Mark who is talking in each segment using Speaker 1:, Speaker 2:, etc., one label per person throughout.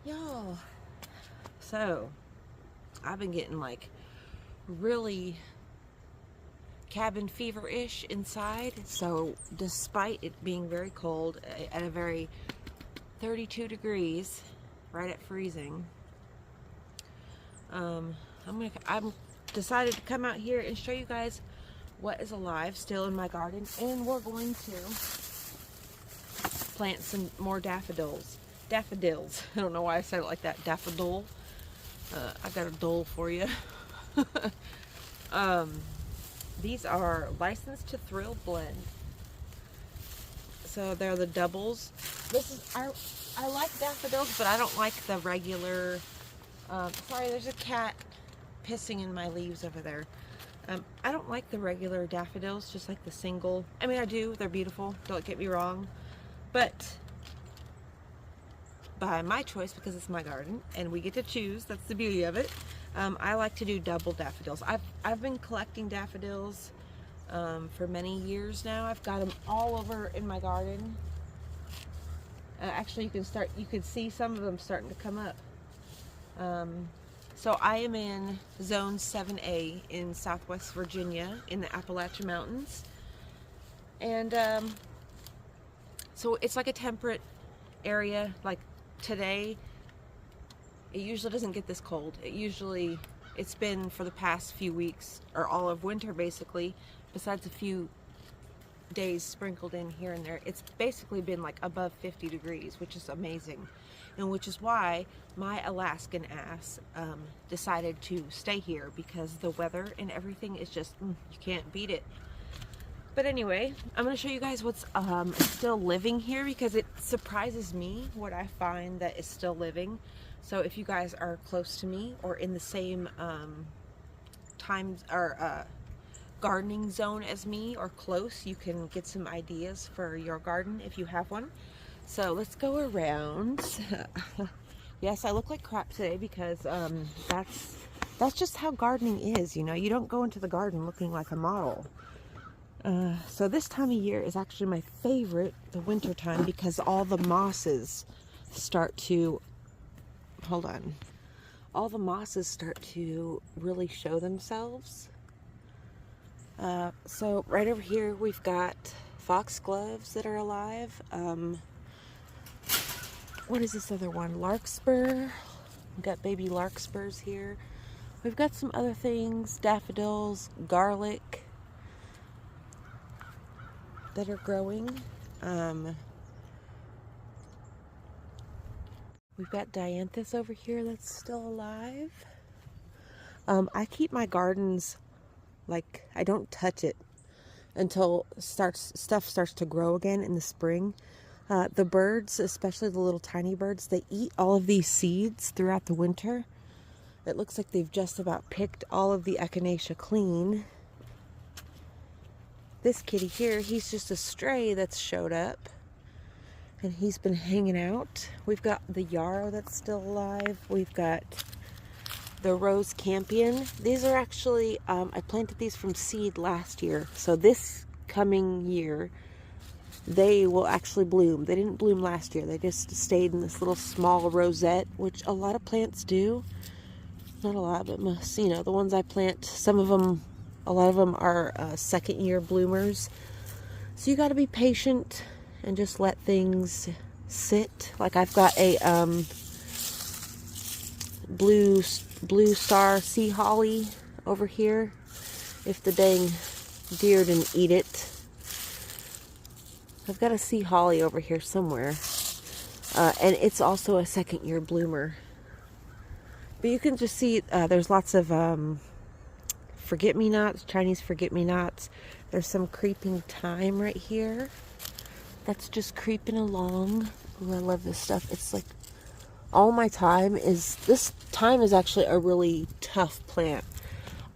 Speaker 1: Y'all, so I've been getting like really cabin fever-ish inside. So despite it being very cold at a very 32 degrees, right at freezing, I'm decided to come out here and show you guys what is alive still in my garden, and we're going to plant some more daffodils. Daffodils. I don't know why I said it like that. Daffodil. I got a dole for you. These are licensed to thrill blend. So they're the doubles. This is I like daffodils, but I don't like the regular. Sorry, there's a cat pissing in my leaves over there. I don't like the regular daffodils, just like the single. I mean, I do. They're beautiful. Don't get me wrong, but by my choice, because it's my garden and we get to choose. That's the beauty of it. I like to do double daffodils. I've been collecting daffodils for many years now. I've got them all over in my garden. Actually, you can see some of them starting to come up. So I am in Zone 7A in Southwest Virginia in the Appalachia Mountains, and so it's like a temperate area. Like today, it usually doesn't get this cold. It's been for the past few weeks, or all of winter basically, besides a few days sprinkled in here and there. It's basically been like above 50 degrees, which is amazing, and which is why my Alaskan ass decided to stay here, because the weather and everything is just, you can't beat it. But anyway, I'm going to show you guys what's still living here, because it surprises me what I find that is still living. So if you guys are close to me or in the same times or gardening zone as me, or close, you can get some ideas for your garden if you have one. So let's go around. Yes, I look like crap today because that's just how gardening is, you know. You don't go into the garden looking like a model. So this time of year is actually my favorite, the winter time, because all the mosses start to, all the mosses start to really show themselves. So right over here we've got foxgloves that are alive. What is this other one? Larkspur. We've got baby larkspurs here. We've got some other things, daffodils, garlic, that are growing. We've got dianthus over here that's still alive. I keep my gardens, like, I don't touch it until stuff starts to grow again in the spring. The birds, especially the little tiny birds, they eat all of these seeds throughout the winter. It looks like they've just about picked all of the echinacea clean. This kitty here, he's just a stray that's showed up, and he's been hanging out. We've got the yarrow that's still alive. We've got the rose campion. These are actually, I planted these from seed last year. So this coming year, they will actually bloom. They didn't bloom last year. They just stayed in this little small rosette, which a lot of plants do. Not a lot, but most, you know, the ones I plant, a lot of them are second year bloomers. So you got to be patient and just let things sit. Like I've got a blue star sea holly over here. If the dang deer didn't eat it. I've got a sea holly over here somewhere. And it's also a second year bloomer. But you can just see there's lots of forget-me-nots, Chinese forget-me-nots. There's some creeping thyme right here. That's just creeping along. Ooh, I love this stuff. It's like all my thyme is, this thyme is actually a really tough plant.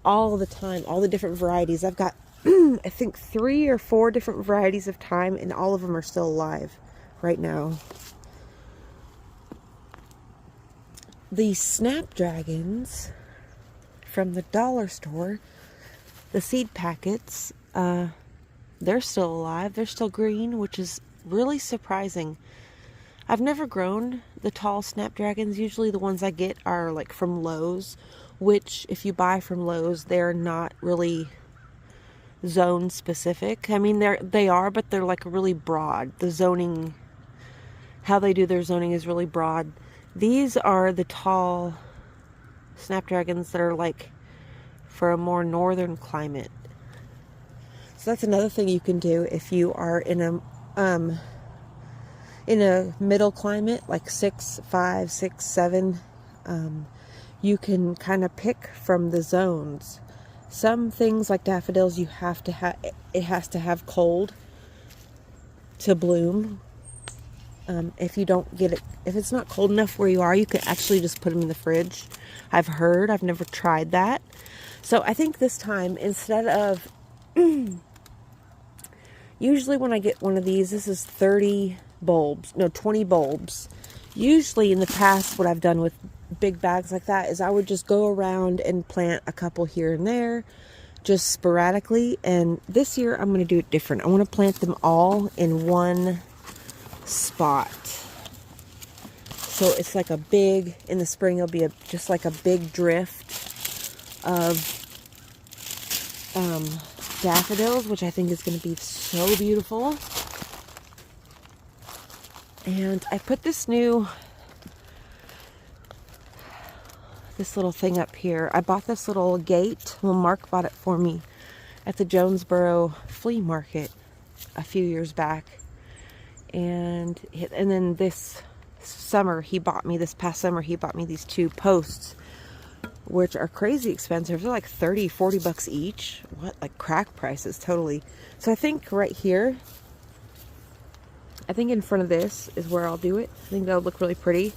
Speaker 1: All the time, all the different varieties. I've got, I think 3 or 4 different varieties of thyme, and all of them are still alive right now. The Snapdragons from the dollar store, the seed packets, they're still alive. They're still green, which is really surprising. I've never grown the tall Snapdragons. Usually the ones I get are like from Lowe's, which if you buy from Lowe's, they're not really zone specific. I mean, they are, but they're like really broad. The zoning, how they do their zoning is really broad. These are the tall Snapdragons that are like for a more northern climate. So that's another thing you can do if you are in a middle climate, like 6, 5, 6, 7. You can kind of pick from the zones. Some things like daffodils, you have to have, it has to have cold to bloom. If you don't get it, if it's not cold enough where you are, you can actually just put them in the fridge. I've heard, I've never tried that. So I think this time, instead of, usually when I get one of these, this is 30 bulbs, no, 20 bulbs. Usually in the past, what I've done with big bags like that is I would just go around and plant a couple here and there, just sporadically. And this year I'm going to do it different. I want to plant them all in one spot. So it's like a big, in the spring it'll be just like a big drift of daffodils, which I think is going to be so beautiful. And I put this little thing up here. I bought this little gate. Well, Mark bought it for me at the Jonesboro flea market a few years back. And then this past summer, he bought me these 2 posts, which are crazy expensive. They're like 30, 40 bucks each. What, like crack prices, totally. So I think right here, I think in front of this is where I'll do it. I think that'll look really pretty.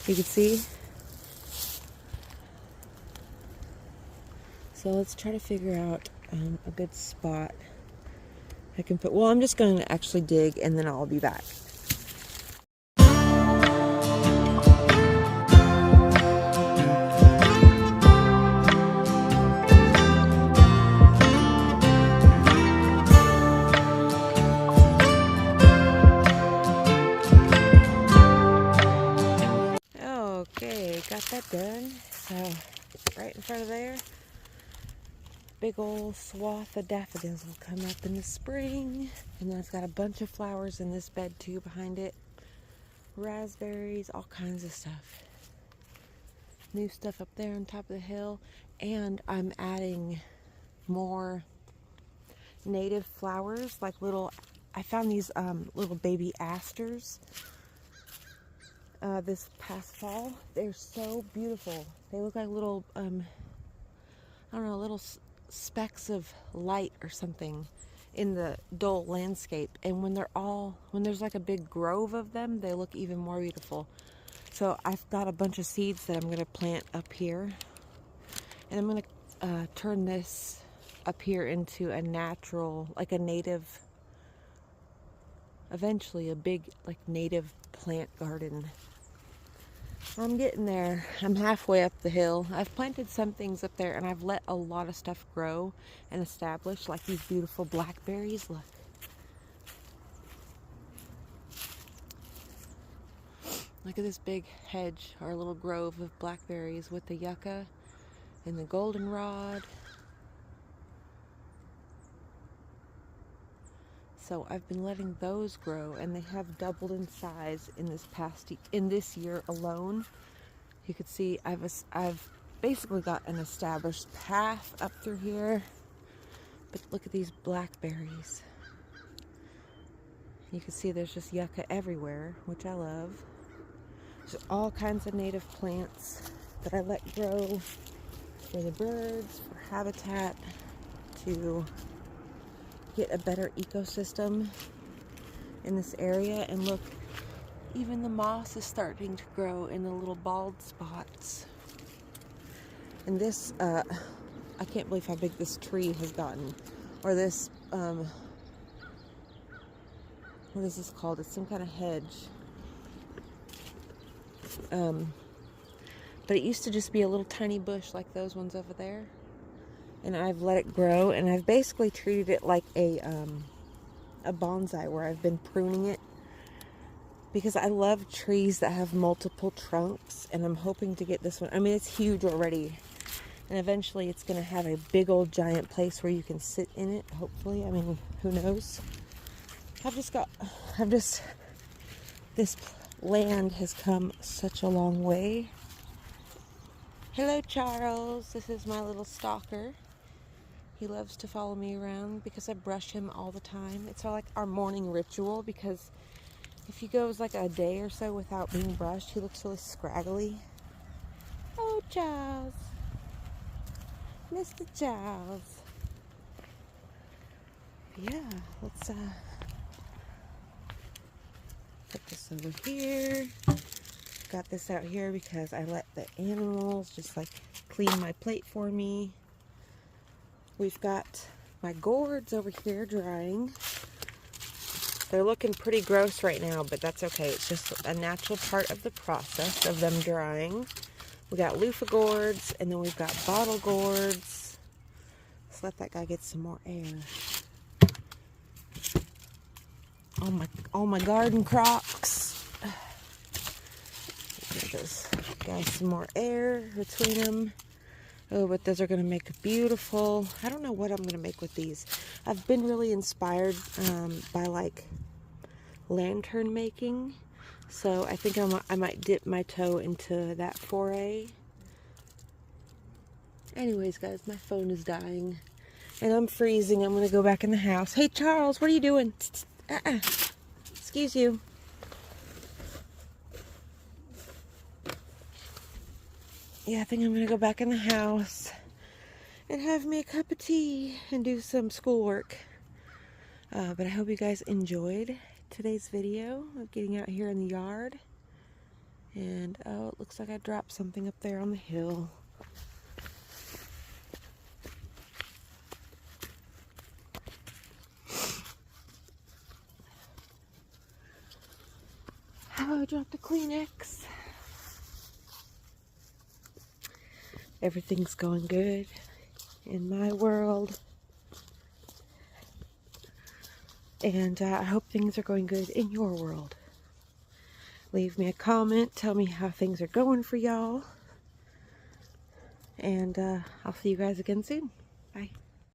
Speaker 1: You can see. So let's try to figure out a good spot I can put. Well, I'm just going to actually dig and then I'll be back. Okay, got that done. So right in front of there, big old swath of daffodils will come up in the spring. And then it's got a bunch of flowers in this bed too behind it. Raspberries, all kinds of stuff. New stuff up there on top of the hill. And I'm adding more native flowers, like I found these little baby asters this past fall. They're so beautiful. They look like little, I don't know, little specks of light or something in the dull landscape. And when there's like a big grove of them, they look even more beautiful. So I've got a bunch of seeds that I'm going to plant up here. And I'm going to turn this up here into a natural, like a native, eventually a big, like native plant garden. I'm getting there. I'm halfway up the hill. I've planted some things up there and I've let a lot of stuff grow and establish, like these beautiful blackberries. Look. Look at this big hedge, our little grove of blackberries with the yucca and the goldenrod. So I've been letting those grow, and they have doubled in size in this year alone. You can see I've basically got an established path up through here. But look at these blackberries. You can see there's just yucca everywhere, which I love. There's all kinds of native plants that I let grow for the birds, for habitat, to get a better ecosystem in this area. And look, even the moss is starting to grow in the little bald spots. And this, I can't believe how big this tree has gotten. Or this, what is this called? It's some kind of hedge. But it used to just be a little tiny bush like those ones over there. And I've let it grow, and I've basically treated it like a bonsai, where I've been pruning it because I love trees that have multiple trunks, and I'm hoping to get this one. I mean, it's huge already, and eventually it's going to have a big old giant place where you can sit in it, hopefully. I mean, who knows? This land has come such a long way. Hello, Charles. This is my little stalker. He loves to follow me around because I brush him all the time. It's all like our morning ritual, because if he goes like a day or so without being brushed, he looks really scraggly. Oh, Charles. Mr. Charles. Yeah, let's put this over here. Got this out here because I let the animals just like clean my plate for me. We've got my gourds over here drying. They're looking pretty gross right now, but that's okay. It's just a natural part of the process of them drying. We got loofah gourds, and then we've got bottle gourds. Let's let that guy get some more air. All my garden crocks. Give this guy some more air between them. Oh, but those are going to make beautiful. I don't know what I'm going to make with these. I've been really inspired by like lantern making. So I think I might dip my toe into that foray. Anyways, guys, my phone is dying. And I'm freezing. I'm going to go back in the house. Hey, Charles, what are you doing? Excuse you. Yeah, I think I'm going to go back in the house and have me a cup of tea and do some schoolwork. But I hope you guys enjoyed today's video of getting out here in the yard. And, oh, it looks like I dropped something up there on the hill. Oh, I dropped a Kleenex. Everything's going good in my world. And I hope things are going good in your world. Leave me a comment. Tell me how things are going for y'all. And I'll see you guys again soon. Bye.